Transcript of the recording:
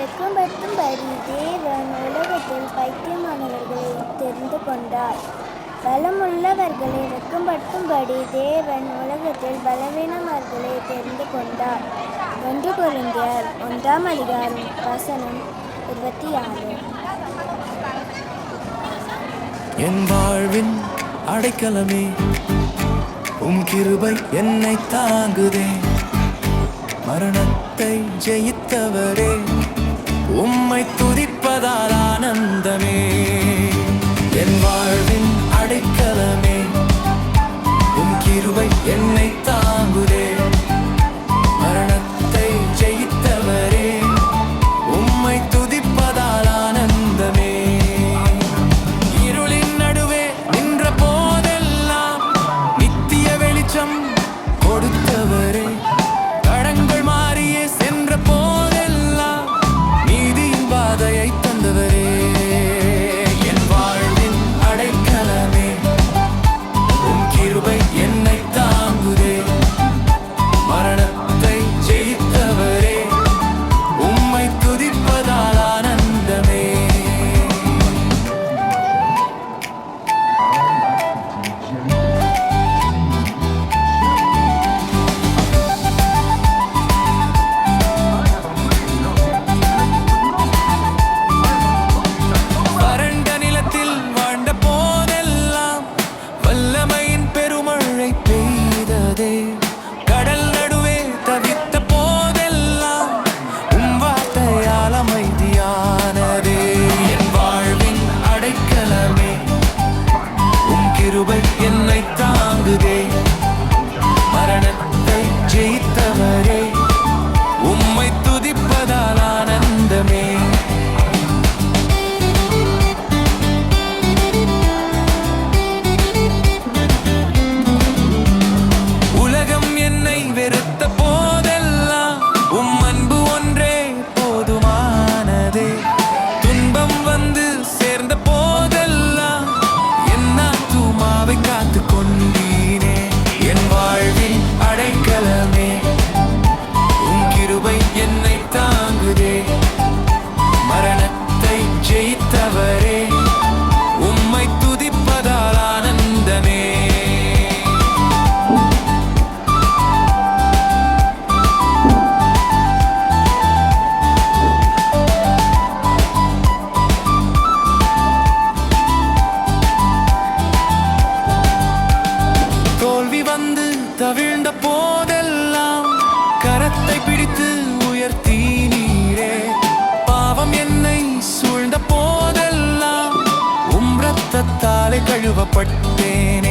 வெட்கப்படுத்தும்படி தேவன் உலகத்தில் பைத்தியமானவர்களை தெரிந்து கொண்டார். பலமுள்ளவர்களை வெட்கப்படுத்தும்படி தேவன் உலகத்தில் பலவீனமானவர்களை தெரிந்து கொண்டார். 1 கொரிந்தியர் 1:26. என் வாழ்வின் அடைக்கலமே, உம் கிருபை என்னை தாங்குதே. மரணத்தை ஜெயித்தவரே, உம்மை துதிப்பதால் ஆனந்தமே. என் வாழ்வின் அடைக்கலமே, உம் கிருபை என்னை தாங்குதே. மரணத்தை ஜெயித்தவரே, உம்மை துதிப்பதால் ஆனந்தமே. இருளின் நடுவே நின்ற போதெல்லாம் நித்திய வெளிச்சம் கொடுத்தவரே. தடங்கள் மாறியே சென்ற போதெல்லாம் நீதியின் பாதையை தந்தவரே. என் வாழ்வின் அடைக்கலமே, உம் கிருபை என்னை தாங்குதே. மரணத்தை ஜெயித்தவரே, உம்மை துதிப்பதால் ஆனந்தமே. வறண்ட நிலத்தில் வாழ்ந்த போதெல்லாம் வல்லமையின் பெருமழை பெய்ததே. கடல் நடுவே தவித்த போதெல்லாம் உம் வார்த்தையால் அமைதியானதே. என் வாழ்வின் அடைக்கலமே, உம் கிருபை என்னை தாங்குதே. மரணத்தை ஜெயித்தவரே, உம்மை துதிப்பதால் ஆனந்தமே. உலகம் என்னை வெறுத்த போதெல்லாம் உம் அன்பு ஒன்றே போதுமானதே. துன்பம் வந்து சேர்ந்த போதெல்லாம் என் ஆத்துமாவை காத்து கொண்டீனே. என் வாழ்வின் அடைக்கலமே, உம் கிருபை என்னை தாங்குதே. மரணத்தை ஜெயித்தவரே, உம்மை துதிப்பதால் ஆனந்தமே. தோல்வி வந்து தவிழ்ந்த போதெல்லாம் கரத்தை பிடித்து உயர்த்தி நீரே. பாவம் என்னை சூழ்ந்த போதெல்லாம் உம் இரத்தத்தாலே கழுவப்பட்டேன்.